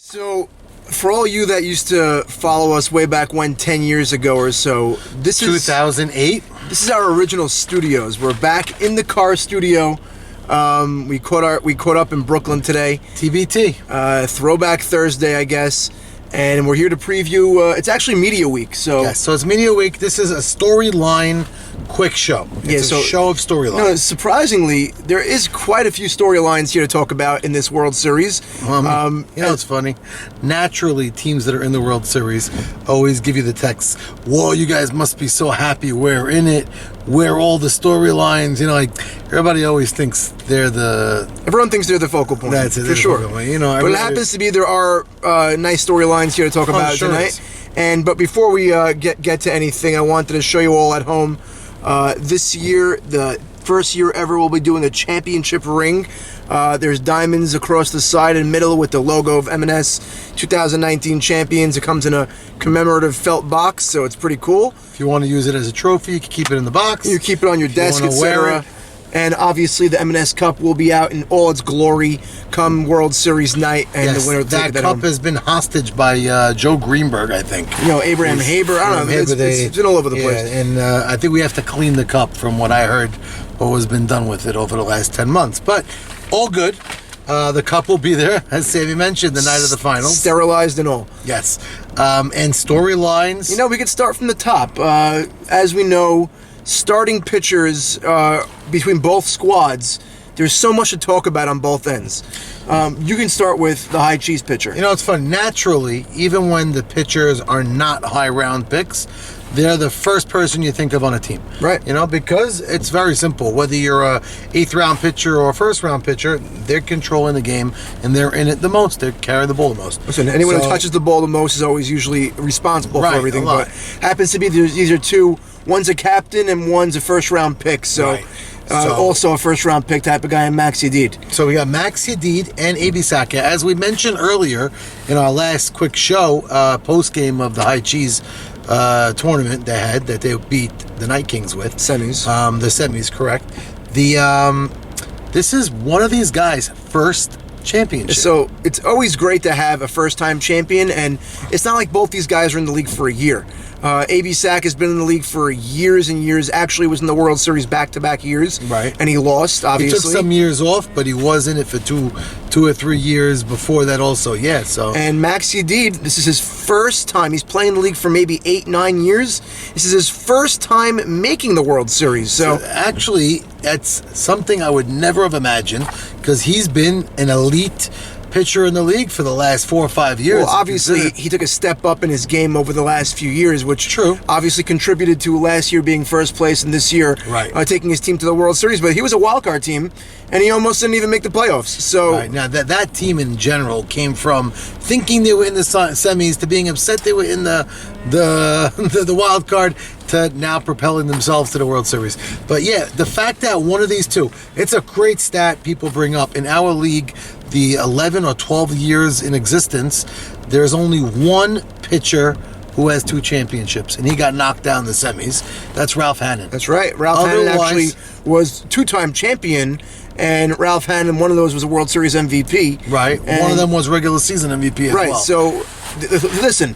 So, for all you that used to follow us way back when, 10 years ago or so, this is 2008. This is our original studios. We're back in the car studio. We caught up in Brooklyn today. TBT. Throwback Thursday, I guess. And we're here to preview. It's actually Media Week, so Yes, so it's Media Week. This is a storyline quick show. It's a show of storylines. No, surprisingly, there is quite a few storylines here to talk about in this World Series. It's funny. Naturally, teams that are in the World Series always give you the text, "Whoa, you guys must be so happy we're in it. We're all the storylines." Everybody always thinks they're the... Everyone thinks they're the focal point. That's it, for sure. But it happens to be there are nice storylines here to talk about tonight. But before we get to anything, I wanted to show you all at home. This year, the first year ever, we'll be doing a championship ring. There's diamonds across the side and middle with the logo of M&S 2019 champions. It comes in a commemorative felt box, so it's pretty cool. If you want to use it as a trophy, you can keep it in the box. You keep it on your desk, etc. And obviously, the M&S Cup will be out in all its glory come World Series night, and the winner will take that cup home. has been hostage by Joe Greenberg, I think. Abraham Haber. I don't know. It's been all over the place. And I think we have to clean the cup, from what I heard, what has been done with it over the last 10 months. But all good. The cup will be there, as Sammy mentioned, the night of the finals. Sterilized and all. Yes. And storylines. We could start from the top. As we know, starting pitchers between both squads, there's so much to talk about on both ends. You can start with the high cheese pitcher. It's fun. Naturally, even when the pitchers are not high round picks, they're the first person you think of on a team. Right. Because it's very simple. Whether you're a 8th round pitcher or a 1st round pitcher, they're controlling the game and they're in it the most. They carry the ball the most. Listen, anyone who touches the ball the most is always usually responsible for everything. But happens to be these are two. One's a captain and one's a 1st round pick. So. Also a 1st round pick type of guy in Max Yedid. So we got Max Yedid and A.B. Saka. As we mentioned earlier in our last quick show, post game of the high cheese tournament that they beat the Night Kings with. Semis. The semis, correct. This is one of these guys' first championship. So it's always great to have a first-time champion, and it's not like both these guys are in the league for a year. A.B. Sack has been in the league for years and years. Actually was in the World Series back-to-back years. Right. And he lost, obviously. He took some years off, but he was in it for two or 3 years before that also. Yeah, so. And Max Yedid, this is his first time. He's playing the league for maybe 8-9 years. This is his first time making the World Series. So actually, that's something I would never have imagined, because he's been an elite pitcher in the league for the last 4 or 5 years. Well, obviously, he took a step up in his game over the last few years, which obviously contributed to last year being first place and this year taking his team to the World Series. But he was a wild card team, and he almost didn't even make the playoffs. So now that team in general came from thinking they were in the semis to being upset they were in the wild card to now propelling themselves to the World Series. But yeah, the fact that one of these two, it's a great stat people bring up. In our league, the 11 or 12 years in existence, there's only one pitcher who has 2 championships, and he got knocked down in the semis. That's Ralph Hannon. That's right. Ralph Hannon actually was 2-time champion, and Ralph Hannon, one of those was a World Series MVP. Right. One of them was regular season MVP as well. Right. So, listen,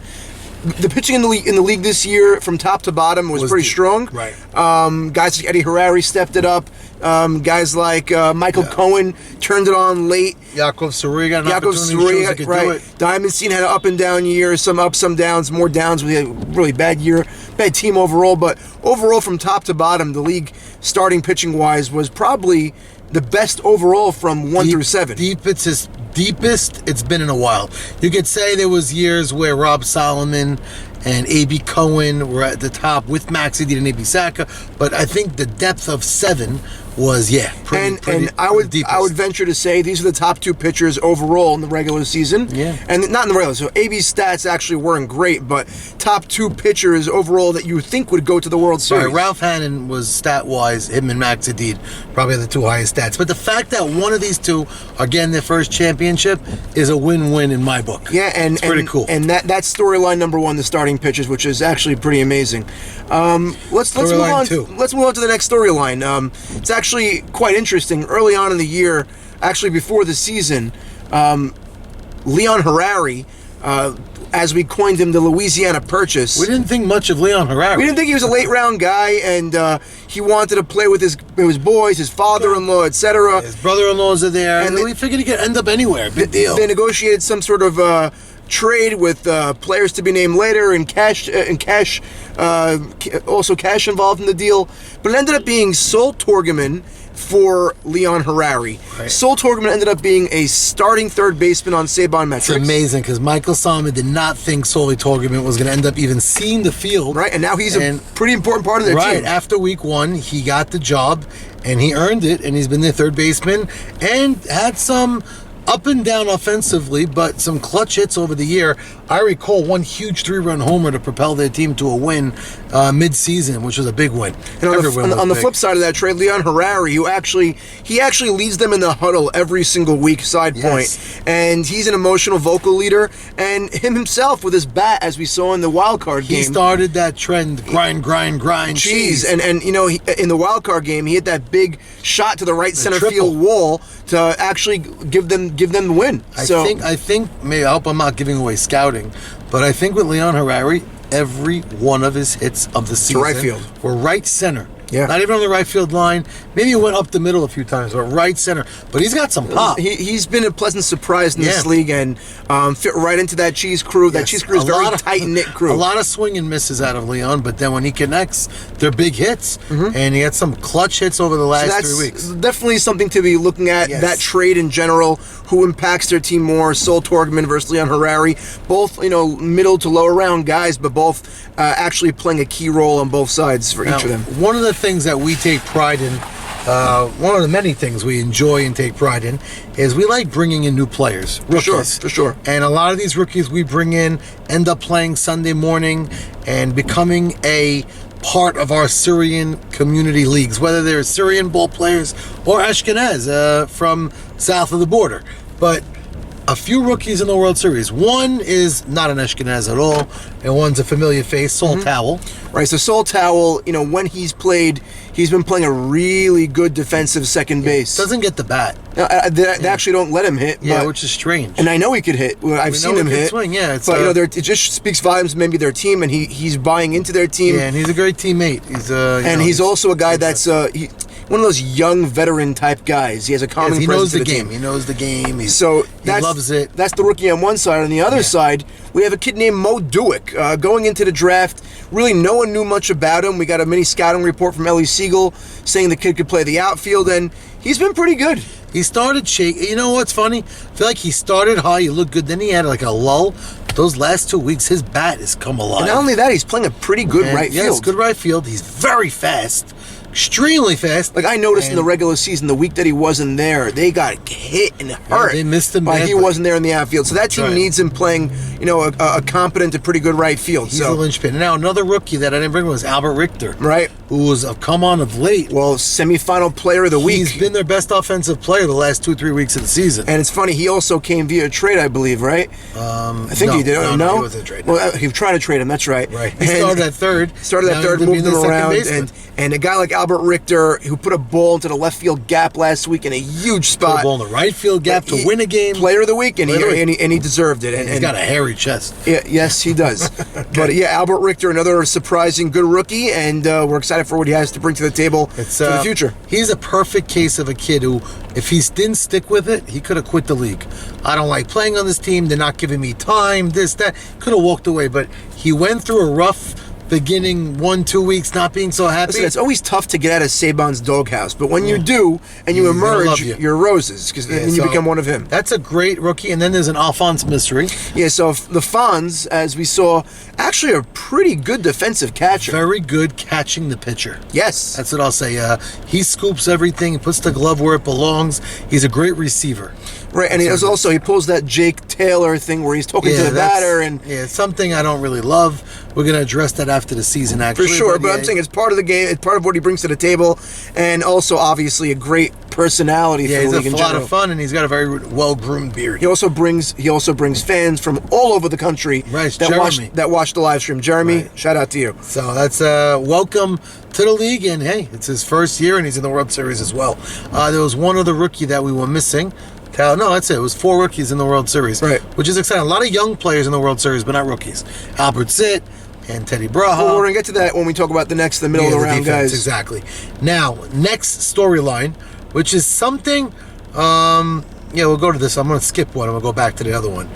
the pitching in the league this year, from top to bottom, was pretty strong. Right. Guys like Eddie Harari stepped it up. Guys like Michael Cohen turned it on late. Yaakov Suri got an opportunity to do it. Diamondstein had an up and down year, some ups, some downs, more downs. We had a really bad year, bad team overall. But overall, from top to bottom, the league starting pitching wise was probably the best overall from 1 through 7. Deepest it's been in a while. You could say there was years where Rob Solomon and A.B. Cohen were at the top with Max Yedid and A.B. Saka, but I think the depth of 7 was pretty I would venture to say these are the top 2 pitchers overall in the regular season. Yeah. And not in the regular. So AB's stats actually weren't great, but top 2 pitchers overall that you would think would go to the World Series. Right, Ralph Hannon was stat-wise, him and Max Yedid, probably the 2 highest stats. But the fact that one of these two are getting their first championship is a win-win in my book. Yeah, and it's pretty cool. And that's storyline number 1, the starting pitchers, which is actually pretty amazing. Let's move on. Let's move on to the next storyline. It's actually quite interesting. Early on in the year, actually before the season, Leon Harari, as we coined him, the Louisiana Purchase. We didn't think much of Leon Harari. We didn't think he was a late round guy, and he wanted to play with his boys, his father-in-law, etc. His brother-in-laws are there, and we figured he could end up anywhere. Big deal. They negotiated some sort of trade with players to be named later, and also cash involved in the deal. But it ended up being Sol Torgerman for Leon Harari. Right. Sol Torgerman ended up being a starting third baseman on Saban Metrics. It's amazing because Michael Solomon did not think Soli Torgerman was going to end up even seeing the field. Right, and now he's a pretty important part of their team. Right, after week 1, he got the job, and he earned it, and he's been their third baseman, and had some up and down offensively, but some clutch hits over the year. I recall one huge 3-run homer to propel their team to a win mid-season, which was a big win. And on the flip side of that trade, Leon Harari, who actually leads them in the huddle every single week, side point, and he's an emotional vocal leader. And him himself with his bat, as we saw in the wild card game, he started that trend: grind, cheese. And you know, in the wild card game, he hit that big shot to the right center field wall to actually give them the win. I think maybe I hope I'm not giving away scouting, but I think with Leon Harari, every one of his hits of the season to right field were right center. Yeah. Not even on the right field line. Maybe he went up the middle a few times, but right center. But he's got some pop. He's been a pleasant surprise in this league, and fit right into that cheese crew. That cheese crew is a very tight-knit crew. A lot of swing and misses out of Leon, but then when he connects, they're big hits. And he had some clutch hits over the last 3 weeks. Definitely something to be looking at. That trade in general, who impacts their team more, Sol Torgerman versus Leon Harari. Both, middle to lower round guys, but both actually playing a key role on both sides for each of them. One of the things that we take pride in, one of the many things we enjoy and take pride in, is we like bringing in new players, rookies. For sure. And a lot of these rookies we bring in end up playing Sunday morning and becoming a part of our Syrian community leagues, whether they're Syrian ball players or Ashkenaz from south of the border. But a few rookies in the World Series. One is not an Ashkenaz at all, and one's a familiar face, Sol Towel. Right, so Sol Towel, when he's played, he's been playing a really good defensive second base. Doesn't get the bat. They actually don't let him hit. Yeah, which is strange. And I know he could hit. I've seen him hit. Swing, yeah. But it just speaks volumes, maybe their team, and he's buying into their team. Yeah, and he's a great teammate. He's also a guy that's one of those young veteran type guys. He has a calming presence to the team. He knows the game. He loves it. That's the rookie on one side. On the other side, we have a kid named Mo Dewick. Going into the draft, really no one knew much about him. We got a mini scouting report from Ellie Siegel saying the kid could play the outfield, and he's been pretty good. He started shaking. You know what's funny? I feel like he started high, he looked good, then he had like a lull. Those last 2 weeks, his bat has come alive. And not only that, he's playing a pretty good right field. Yes, good right field. He's very fast. Extremely fast. Like I noticed in the regular season, the week that he wasn't there, they got hit and hurt. They missed him. He wasn't there in the outfield, so that team needs him playing, a competent and pretty good right field. He's a linchpin. Now another rookie that I didn't bring was Albert Richter, right? Who was a come on of late. Well, semifinal player of the week. He's been their best offensive player the last 2-3 weeks of the season. And it's funny, he also came via trade, I believe, right? I think he did. No, he wasn't traded. Well, he was trying to trade him. That's right. Right. He started at third. Moved him around, and a guy like Albert Richter, who put a ball into the left field gap last week in a huge spot. Put a ball in the right field gap to win a game. Player of the week, and he deserved it. And he's got a hairy chest. Yeah, yes, he does. But Albert Richter, another surprising good rookie, and we're excited for what he has to bring to the table for the future. He's a perfect case of a kid who, if he didn't stick with it, he could have quit the league. I don't like playing on this team. They're not giving me time. This, that. Could have walked away, but he went through a rough beginning 1-2 weeks not being so happy. Listen, it's always tough to get out of Saban's doghouse, but when you do and you emerge, you're roses, because then you become one of him. That's a great rookie. And then there's an Alphonse Mystery. Yeah, so the Fonz, as we saw, actually a pretty good defensive catcher. Very good catching the pitcher. Yes. That's what I'll say. He scoops everything, he puts the glove where it belongs. He's a great receiver. Right, and he pulls that Jake Taylor thing where he's talking to the batter. It's something I don't really love. We're going to address that after the season, actually. For sure, but I'm saying it's part of the game. It's part of what he brings to the table, and also, obviously, a great personality for the league in general. He's a lot of fun, and he's got a very well-groomed beard. He also brings fans from all over the country that watch the live stream. Jeremy, shout out to you. So that's welcome to the league, and hey, it's his first year, and he's in the World Series as well. There was one other rookie that we were missing. No, that's it. It was 4 rookies in the World Series. Right. Which is exciting. A lot of young players in the World Series, but not rookies. Albert Zitt and Teddy Braha. Well, we're going to get to that when we talk about the middle of the round defense, guys. Exactly. Now, next storyline, which is something... we'll go to this. I'm going to skip one. I'm going to go back to the other one.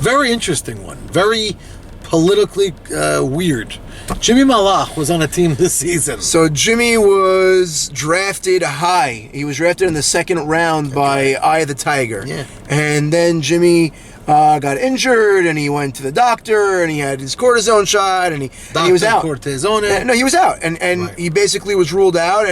Very interesting one. Very politically weird. Jimmy Malach was on a team this season. So Jimmy was drafted high. He was drafted in the second round by Eye of the Tiger. Yeah. And then Jimmy got injured, and he went to the doctor, and he had his cortisone shot, and he was out. Cortisone. No, he was out, and Right. he basically was ruled out.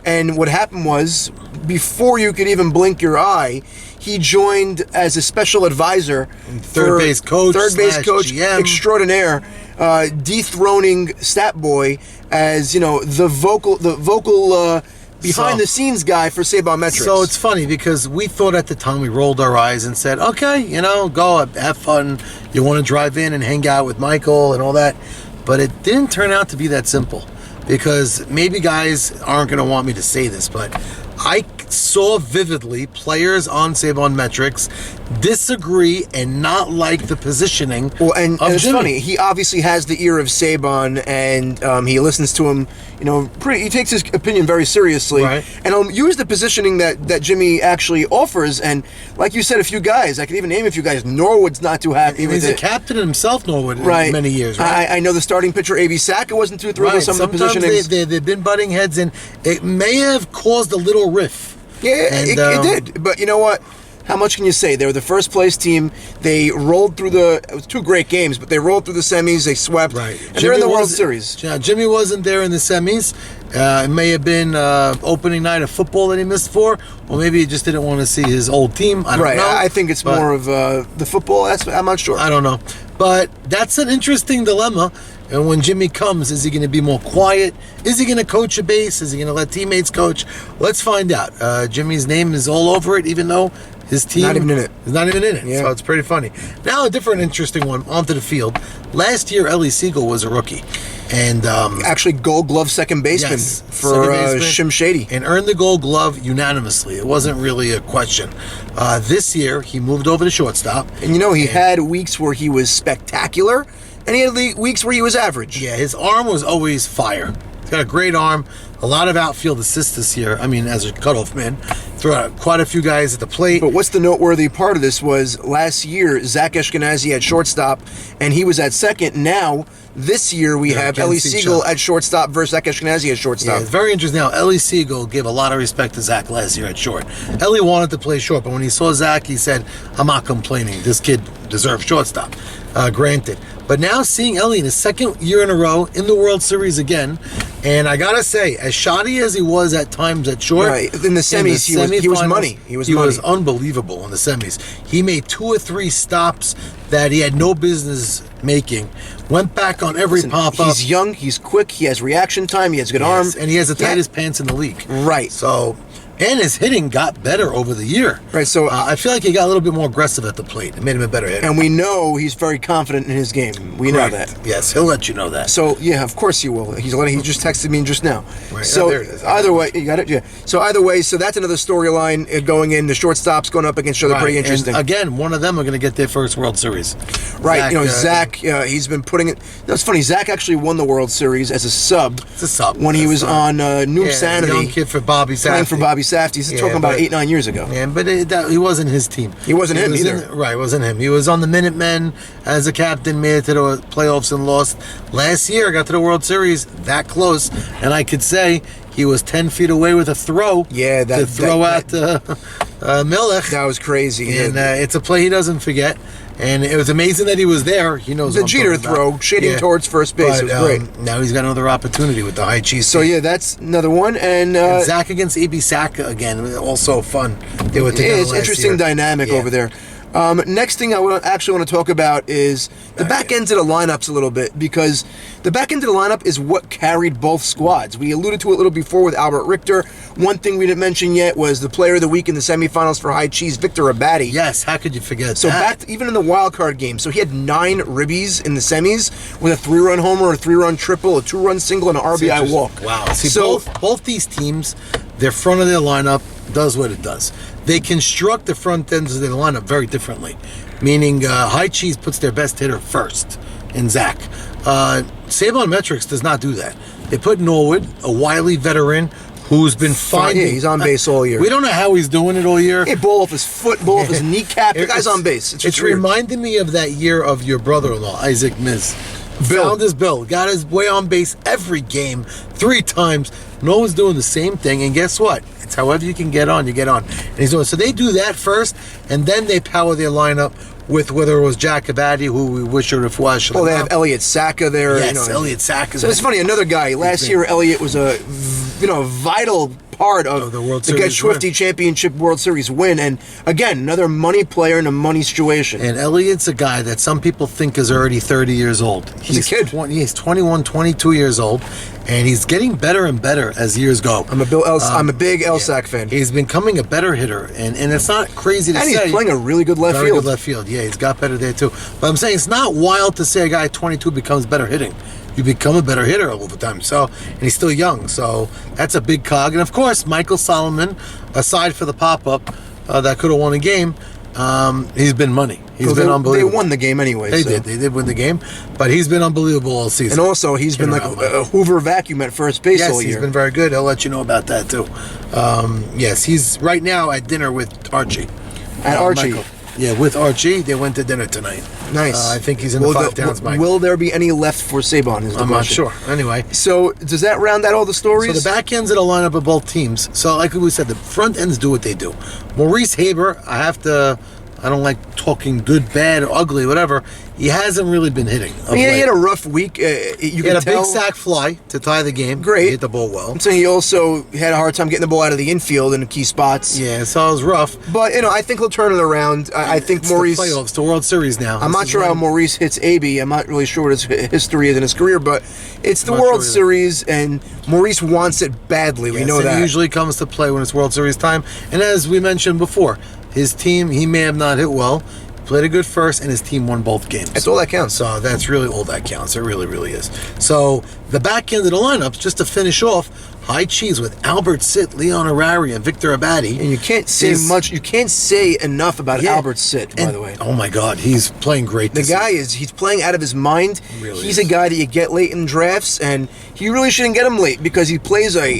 And what happened was, before you could even blink your eye, he joined as a special advisor, third base coach GM. extraordinaire, dethroning Stat Boy as the vocal behind the scenes guy for Sabermetrics. So it's funny because we thought at the time, we rolled our eyes and said, okay, go have fun. You want to drive in and hang out with Michael and all that. But it didn't turn out to be that simple, because maybe guys aren't going to want me to say this, but I saw vividly players on Sabermetrics disagree and not like the positioning. Well, and it's Jimmy. funny. He obviously has the ear of Saban, and he listens to him. He takes his opinion very seriously. Right. And I'll use the positioning that Jimmy actually offers. And like you said, a few guys. I could even name a few guys. Norwood's not too happy with He's it. a captain himself, Norwood, Right. in many years. Right. I know the starting pitcher, A.B. Sacker, wasn't too thrilled with some of the Sometimes positionings. they've been butting heads, and it may have caused a little riff. Yeah, And, it did. But you know what? How much can you say? They were the first place team. They rolled through it was 2 great games, but they rolled through the semis. They swept. Right. And they're in the World Series. Yeah, Jimmy wasn't there in the semis. It may have been opening night of football that he missed for, or maybe he just didn't want to see his old team. I don't know. I think it's more of the football. I'm not sure. I don't know. But that's an interesting dilemma. And when Jimmy comes, is he going to be more quiet? Is he going to coach a base? Is he going to let teammates coach? Let's find out. Jimmy's name is all over it, even though his team Not even in it. is not even in it. Yeah. So it's pretty funny. Now a different interesting one onto the field. Last year, Ellie Siegel was a rookie. And actually Gold Glove second baseman Yes, for second baseman. Shim Shady. And earned the Gold Glove unanimously. It wasn't really a question. This year, he moved over to shortstop. And he had weeks where he was spectacular, and he had weeks where he was average. Yeah, his arm was always fire. He's got a great arm. A lot of outfield assists this year. I mean, as a cutoff man, threw out quite a few guys at the plate. But what's the noteworthy part of this was last year, Zach Ashkenazi at shortstop, and he was at second. Now, this year, we have Ellie against each Siegel other. at shortstop versus Zach Ashkenazi at shortstop. Yeah, it's very interesting. Now, Ellie Siegel gave a lot of respect to Zach last year at short. Ellie wanted to play short, but when he saw Zach, he said, I'm not complaining. This kid deserves shortstop. Granted. But now seeing Ellie in his second year in a row in the World Series again, and I gotta say, as shoddy as he was at times at short, Right. In the semis, he was semifinals, money. He was unbelievable in the semis. He made 2 or 3 stops that he had no business making. Went back on every pop-up. He's young, he's quick, he has reaction time, he has good arm. And he has the tightest pants in the league. Right. So, and his hitting got better over the year. Right, so I feel like he got a little bit more aggressive at the plate. It made him a better hitter. And we know he's very confident in his game. We know that. Yes, he'll let you know that. So yeah, of course he will. He just texted me just now. Right. So Oh, there it is. either way, you got it. Yeah. So either way, so that's another storyline going in. The shortstops going up against each other. Right. Pretty interesting. And again, one of them are going to get their first World Series. Right. Zach. He's been putting it. That's funny. Zach actually won the World Series as a sub. It's a sub. When he was on Noob Yeah, Sanity. young kid for Bobby Safdie. Playing for Bobby Safdie. He's talking about 8-9 years ago. Yeah, but he wasn't his team. He wasn't him either. Right, wasn't him. He was on the Minutemen as a captain, made it to the playoffs and lost. Last year, got to the World Series that close, and I could say he was 10 feet away with a throw. Yeah, to throw out Millich. That was crazy. And it's a play he doesn't forget. And it was amazing that he was there. He knows The what I'm Jeter talking about. throw, shading towards first base. But, It was great. Now he's got another opportunity with the high cheese. So yeah, that's another one. And Zach against A.B. Saka again, also fun. They were together it's last interesting year. dynamic Yeah. over there. Next thing I actually want to talk about is the back ends of the lineups a little bit, because the back end of the lineup is what carried both squads. We alluded to it a little before with Albert Richter. One thing we didn't mention yet was the player of the week in the semifinals for High Cheese, Victor Abadi. Yes, how could you forget So that? even in the wild card game, so he had 9 ribbies in the semis with a 3-run homer, a 3-run triple, a 2-run single, and an RBI walk. Wow. See, So both these teams, their front of their lineup, does what it does. They construct the front ends of the lineup very differently, meaning High Cheese puts their best hitter first in Zach. Sabermetrics does not do that. They put Norwood, a wily veteran who's been finding. Yeah, he's on base all year. We don't know how he's doing it all year. Hey, ball off his foot, ball off his kneecap. The guy's on base. It's reminding me of that year of your brother-in-law, Isaac Miz. Found his bill, got his way on base every game, 3 times. No one's doing the same thing, and guess what? It's however you can get on, you get on. And he's doing so. They do that first, and then they power their lineup with whether it was Jack Abadi, who we wish would have watched. Well, they have Elliot Saka there. Yes, Elliot Saka. So it's funny. Another guy. Last year, Elliot was a vital part of the World the Series Get Swifty Championship World Series win. And again, another money player in a money situation. And Elliott's a guy that some people think is already 30 years old. He's a kid. He's 21, 22 years old, and he's getting better and better as years go. I'm a big Elsack fan. He's becoming a better hitter, and it's not crazy to say. And he's playing a really good left Very field. good left field. Yeah, he's got better there too. But I'm saying it's not wild to say a guy at 22 becomes better hitting. You become a better hitter over time. So, and he's still young. So that's a big cog. And of course, Michael Solomon, aside for the pop-up that could have won a game, he's been money. He's been unbelievable. They won the game anyway. They did win the game, but he's been unbelievable all season. And also, he's been like a Hoover vacuum at first base all year. Yes, he's been very good. I'll let you know about that too. Yes, he's right now at dinner with Archie. At Archie. Michael. Yeah, with Archie. They went to dinner tonight. Nice. I think he's in the Five Towns, Mike. Will there be any left for Sabon? Is the I'm question. not sure. Anyway. So, does that round out all the stories? So, the back ends of the lineup of both teams. So, like we said, the front ends do what they do. Maurice Haber, I don't like talking good, bad, or ugly, whatever. He hasn't really been hitting. He had a rough week. He had a big sack fly to tie the game. Great. He hit the ball well. I'm saying he also had a hard time getting the ball out of the infield in the key spots. Yeah, so it was rough. But, I think he'll turn it around. I think it's Maurice... the playoffs, the World Series now. I'm not sure how Maurice hits AB. I'm not really sure what his history is in his career, but it's the World Series, and Maurice wants it badly. We know that. He usually comes to play when it's World Series time. And as we mentioned before, his team, he may have not hit well, played a good first, and his team won both games. That's all that counts. So that's really all that counts. It really, really is. So the back end of the lineups, just to finish off, High Cheese with Albert Sitt, Leon Arari, and Victor Abadi. And you can't say much. You can't say enough about Albert Sitt, by the way. Oh my God, he's playing great. He's playing out of his mind. Really he's a guy that you get late in drafts, and you really shouldn't get him late because he plays a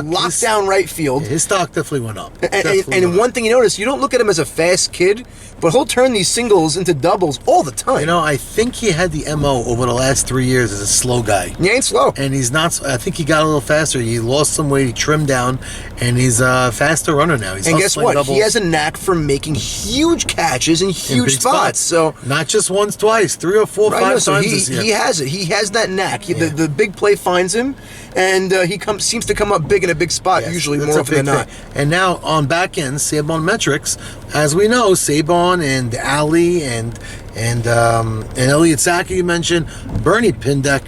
lockdown right field. His stock definitely went up. And one thing you notice, you don't look at him as a fast kid, but he'll turn these singles into doubles all the time. I think he had the MO over the last 3 years as a slow guy. He ain't slow. And he's not. I think he got a little faster. He lost some weight, he trimmed down, and he's a faster runner now. And guess what? Doubles. He has a knack for making huge catches in huge spots. So not just once, twice, 3 or 4, 5 times this year. He has it. He has that knack. The big play finds him, and he seems to come up big in a big spot, usually more often than not. And now on back end, Sabermetrics, as we know, Sabon and Ali and Elliot Saka, you mentioned, Bernie Pindeck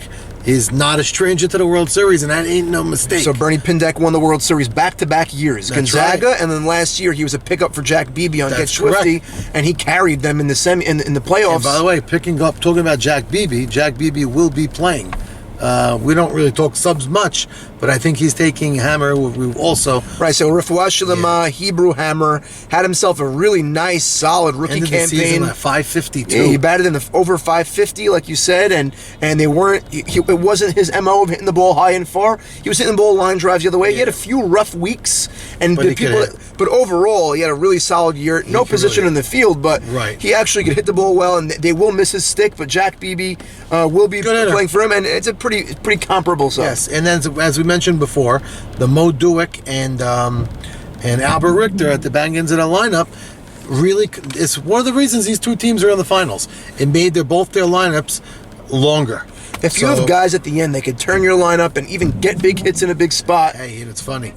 is not a stranger to the World Series, and that ain't no mistake. So Bernie Pindeck won the World Series back-to-back years. That's Gonzaga, right. And then last year he was a pickup for Jack Beebe on Get Swifty, and he carried them in the in the playoffs. And by the way, talking about Jack Beebe will be playing. We don't really talk subs much, but I think he's taking Hammer. We've also right. So Refuah Shalema, Hebrew Hammer had himself a really nice, solid rookie ended campaign. The season at 552. Yeah, he batted in the over 550, like you said, and they weren't. It wasn't his MO of hitting the ball high and far. He was hitting the ball line drives the other way. Yeah. He had a few rough weeks, and but overall he had a really solid year. No position in the field, but he actually could hit the ball well, and they will miss his stick. But Jack Beebe will be playing for him, and it's a pretty comparable side. Yes, and then as we mentioned before, the Mo Duick and Albert Richter at the back ends of the lineup really, it's one of the reasons these two teams are in the finals. It made both their lineups longer. If you have guys at the end, they could turn your lineup and even get big hits in a big spot. Hey, and it's funny.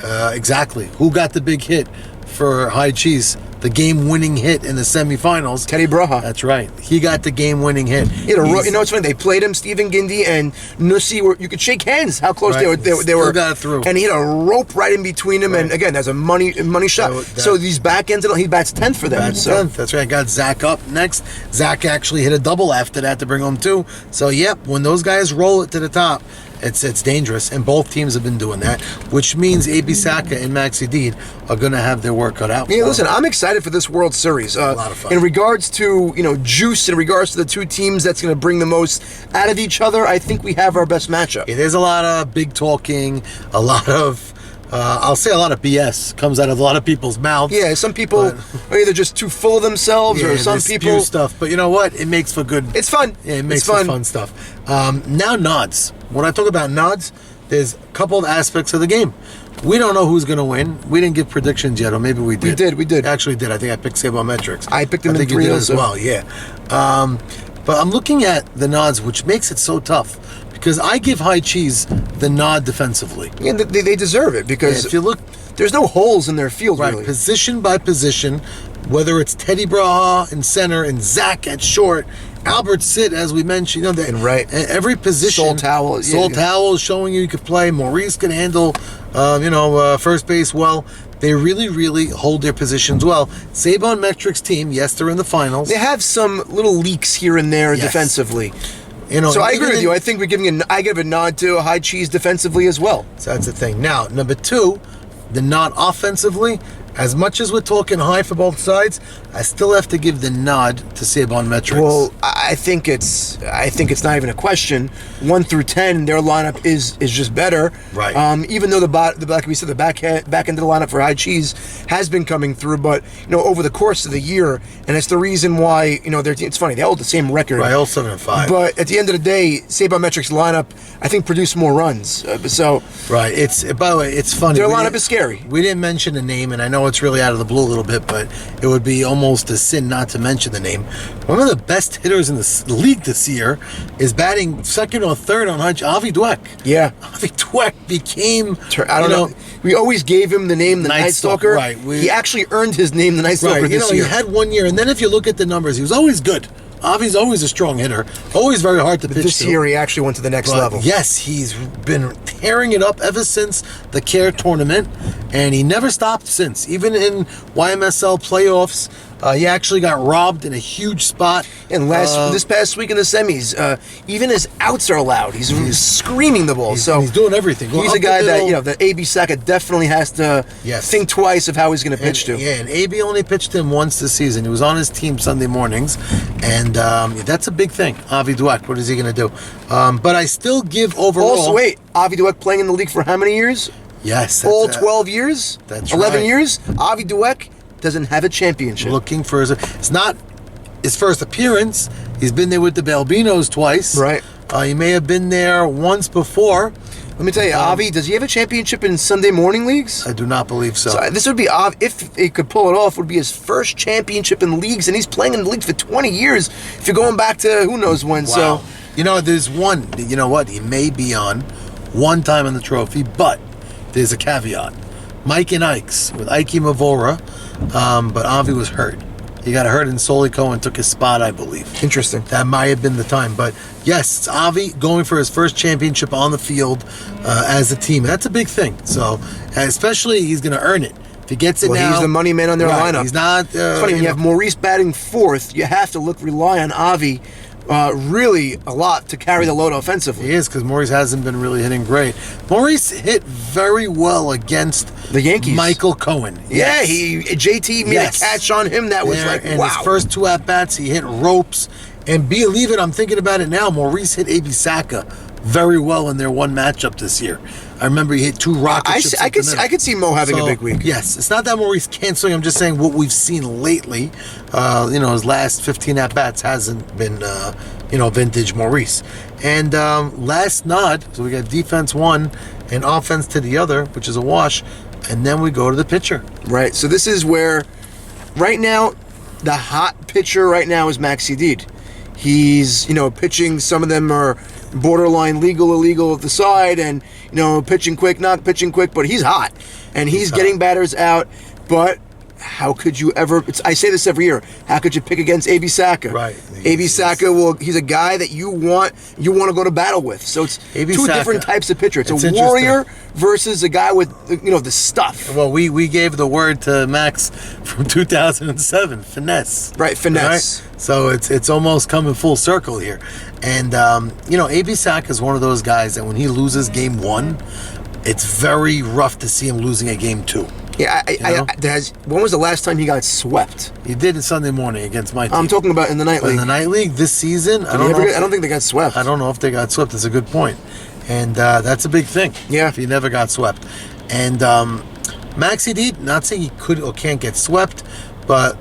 Exactly. Who got the big hit for High Cheese? the game-winning hit in the semifinals. Teddy Braha. That's right. He got the game-winning hit. You know, it's funny. They played him, Stephen Gindi and Nussi. You could shake hands. How close Right. they were. Got it through. And he had a rope right in between them. Right. And again, that's a money shot. So these back ends, he bats 10th for them. Bats 10th. That's right. Got Zach up next. Zach actually hit a double after that to bring home 2. So yep, when those guys roll it to the top, it's dangerous, and both teams have been doing that, which means A.B. Saka and Maxi Deed are going to have their work cut out. Yeah, listen, I'm excited for this World Series. A lot of fun. In regards to juice, in regards to the two teams that's going to bring the most out of each other, I think we have our best matchup. Yeah, there's a lot of big talking, a lot of I'll say a lot of BS comes out of a lot of people's mouths. Yeah, some people are either just too full of themselves, or some they people spew stuff. But you know what? It makes for good. It's fun. Yeah, it makes it's for fun stuff. Now nods. When I talk about nods, there's a couple of aspects of the game. We don't know who's going to win. We didn't give predictions yet, or maybe we did. We did. Actually did. I think I picked Sabermetrics. I picked them in think 3 you did also. as well, yeah. But I'm looking at the nods, which makes it so tough. Because I give High Cheese the nod defensively. Yeah, they deserve it because If you look, there's no holes in their field, right, really. position by position, whether it's Teddy Braha in center and Zach at short, Albert Sid, as we mentioned, And right. every position. Soul Towel. Soul Towel is showing you could play. Maurice can handle, first base well. They really, really hold their positions well. Sabermetrics team, yes, they're in the finals. They have some little leaks here and there Yes. defensively. So I agree with you. I think I give a nod to High Cheese defensively as well. So that's the thing. Now, number 2, the nod offensively. As much as we're talking high for both sides, I still have to give the nod to Sabermetrics. Well, I think it's not even a question. 1 through 10, their lineup is just better. Right. Even though the back end of the lineup for High Cheese has been coming through, but over the course of the year, and it's the reason why it's funny, they hold the same record. Right, all 7-5. But at the end of the day, Sabermetrics lineup I think produced more runs. Right. By the way, it's funny. Their lineup is scary. We didn't mention the name, and I know it's really out of the blue a little bit, but it would be almost a sin not to mention the name. One of the best hitters in the league this year is batting second or third on Hutch, Avi Dweck. Yeah. Avi Dweck became, I don't know. We always gave him the name the Night Stalker. Right. He actually earned his name the Night Stalker Right. this year. He had 1 year, and then if you look at the numbers, he was always good. Avi's always a strong hitter, always very hard to pitch This to. year, he actually went to the next level. Yes, he's been tearing it up ever since the CARE tournament, and he never stopped since. Even in YMSL playoffs, he actually got robbed in a huge spot. And this past week in the semis, even his outs are allowed. He's screaming the ball. He's doing everything. He's a guy that AB Saka definitely has to think twice of how he's going to pitch to. Yeah, and AB only pitched him once this season. He was on his team Sunday mornings, and that's a big thing. Avi Dweck, what is he going to do? But I still give overall. Also, wait, Avi Dweck playing in the league for how many years? Yes, all 12 years. That's 11 right. years. Avi Dweck doesn't have a championship. Looking for it's not his first appearance. He's been there with the Balbinos twice. Right. He may have been there once before. Let me tell you, Avi, does he have a championship in Sunday morning leagues? I do not believe so. This would be, if he could pull it off, would be his first championship in leagues, and he's playing in the league for 20 years. If you're going back to who knows when. Wow. So, there's one. You know what? He may be on one time in the trophy, but there's a caveat. Mike and Ike's with Ike Mavora, but Avi was hurt. He got hurt, and Solico and took his spot, I believe. Interesting. That might have been the time. But yes, it's Avi going for his first championship on the field as a team. That's a big thing. So, especially he's going to earn it. If he gets it now. He's the money man on their lineup. He's not. It's funny, when you have Maurice batting fourth, you have to rely on Avi really a lot to carry the load offensively. He is, because Maurice hasn't been really hitting great. Maurice hit very well against the Yankees. Michael Cohen. Yeah, JT made a catch on him that was and wow. His first 2 at-bats, he hit ropes. And believe it, I'm thinking about it now, Maurice hit A.B. Saka very well in their one matchup this year. I remember he hit 2 rocket ships. I could see Mo having a big week. Yes, it's not that Maurice canceling. I'm just saying what we've seen lately. His last 15 at bats hasn't been, vintage Maurice. And last nod. So we got defense 1 and offense to the other, which is a wash. And then we go to the pitcher. Right. So this is where, right now, the hot pitcher right now is Maxi Deed. He's pitching. Some of them are borderline legal, illegal at the side, and pitching quick, not pitching quick, but he's hot, and he's getting batters out. But how could you ever? I say this every year. How could you pick against A.B. Saka? Right. A.B. Saka. Well, he's a guy that you want to go to battle with. So it's A.B. two Saka. different types of pitcher. It's a It's warrior versus a guy with the stuff. Well, we gave the word to Max from 2007, finesse. Right, finesse. Right? So it's almost coming full circle here. And, A.B. Saka is one of those guys that when he loses game 1, it's very rough to see him losing a game 2. Yeah, when was the last time he got swept? He did it Sunday morning against my team. I'm talking about in the night league. In the night league this season, I don't think they got swept. I don't know if they got swept. That's a good point. And that's a big thing. Yeah. If he never got swept. And Maxi D, not saying he could or can't get swept, but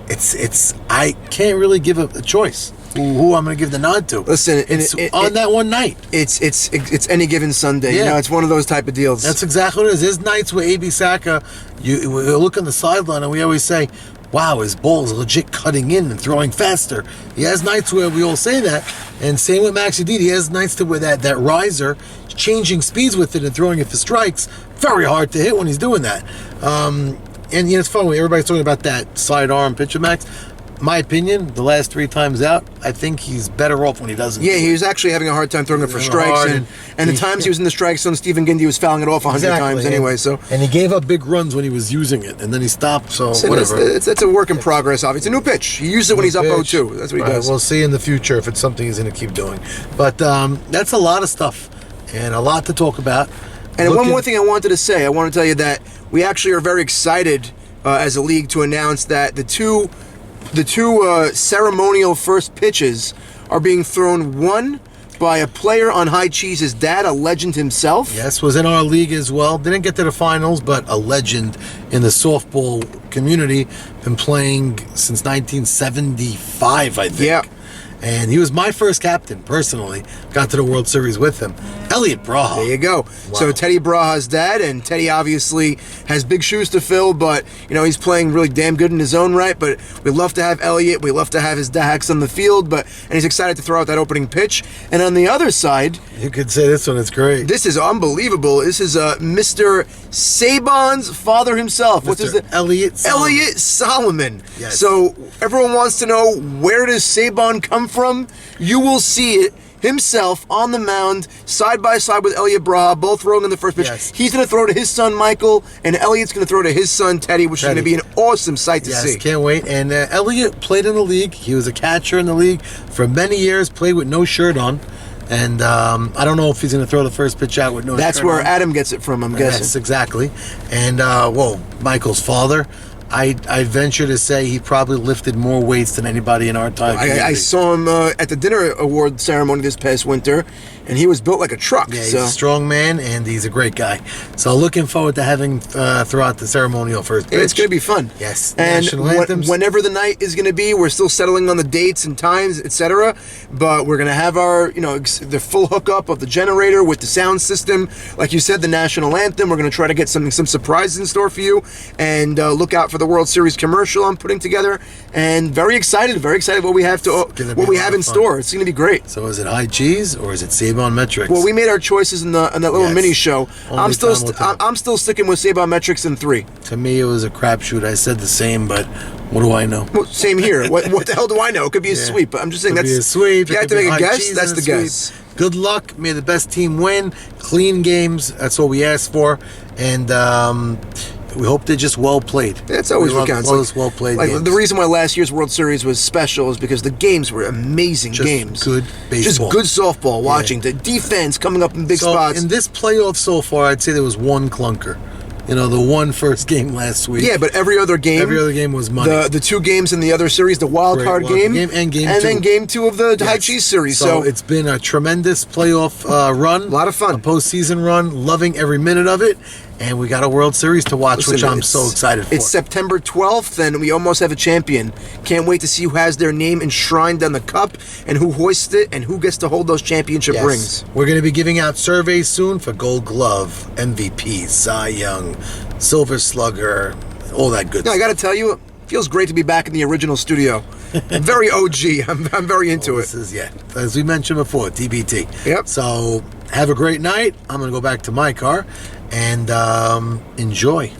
it's I can't really give a choice who I'm going to give the nod to. Listen, on that one night. It's any given Sunday. Yeah. It's one of those type of deals. That's exactly what it is. There's nights where A.B. Saka, we look on the sideline and we always say, wow, his ball is legit cutting in and throwing faster. He has nights where we all say that. And same with Maxi D. He has nights where that riser is changing speeds with it and throwing it for strikes. Very hard to hit when he's doing that. And it's funny. Everybody's talking about that sidearm pitcher, Max. My opinion, the last 3 times out, I think he's better off when he doesn't. Yeah, he was actually having a hard time throwing it for strikes, and the times he was in the strike zone, Stephen Gindy was fouling it off 100 times anyway. And he gave up big runs when he was using it, and then he stopped. So whatever. It's a work in progress. Obviously, it's a new pitch. He uses it when he's up 0-2. That's what he does. We'll see in the future if it's something he's going to keep doing. But that's a lot of stuff and a lot to talk about. And one more thing I wanted to say. I want to tell you that we actually are very excited as a league to announce that the two ceremonial first pitches are being thrown, one by a player on High Cheese's dad, a legend himself. Yes, was in our league as well. Didn't get to the finals, but a legend in the softball community. Been playing since 1975, I think. Yeah. And he was my first captain, personally. Got to the World Series with him. Elliot Braha. There you go. Wow. So Teddy Braha's dad, and Teddy obviously has big shoes to fill, but, he's playing really damn good in his own right. But we love to have Elliot. We love to have his Dax on the field, and he's excited to throw out that opening pitch. And on the other side... You could say this one is great. This is unbelievable. This is Mr. Saban's father himself. What's his name? Elliot Solomon. Elliot Solomon. Yes. So everyone wants to know, where does Saban come from? You will see it himself on the mound, side by side with Elliot Braha, both throwing in the first pitch. Yes. He's going to throw to his son Michael, and Elliot's going to throw to his son Teddy, which is going to be an awesome sight to see. Yes, can't wait. And Elliot played in the league. He was a catcher in the league for many years, played with no shirt on. And I don't know if he's going to throw the first pitch out with no shirt on. That's where Adam gets it from, I'm guessing. Yes, exactly. And, Michael's father, I venture to say he probably lifted more weights than anybody in our time. I saw him at the dinner award ceremony this past winter, and he was built like a truck. Yeah, he's a strong man, and he's a great guy. So looking forward to having throughout the ceremonial first pitch. It's going to be fun. Yes. And National anthems. whenever the night is going to be, we're still settling on the dates and times, etc. But we're going to have our, the full hookup of the generator with the sound system. Like you said, the national anthem. We're going to try to get some surprises in store for you, and look out for the World Series commercial I'm putting together. And very excited what we have in store. It's going to be great. So is it High Cheese or is it Saban Metrics? Well, we made our choices in that little mini show. I'm still sticking with Saban Metrics in 3. To me, it was a crapshoot. I said the same, but what do I know? Well, same here. What the hell do I know? It could be a sweep. But I'm just saying could be a sweep. If you had to make a guess, that's the guess. Good luck. May the best team win. Clean games. That's what we asked for. And we hope they're just well played. That's always what counts. Those well played games. The reason why last year's World Series was special is because the games were amazing games. Good baseball. Just good softball watching. The defense coming up in big spots. In this playoff so far, I'd say there was one clunker. The one first game last week. Yeah, but every other game was money. The 2 games in the other series, the wild card game and game 2. And then game 2 of the High Cheese series. So it's been a tremendous playoff run. A lot of fun. A postseason run. Loving every minute of it. And we got a World Series to watch, which I'm so excited for. It's September 12th, and we almost have a champion. Can't wait to see who has their name enshrined on the cup, and who hoists it, and who gets to hold those championship rings. We're going to be giving out surveys soon for Gold Glove, MVP, Cy Young, Silver Slugger, all that good stuff. I got to tell you, it feels great to be back in the original studio. Very OG. I'm very into it. This is, as we mentioned before, TBT. Yep. So have a great night. I'm going to go back to my car and enjoy.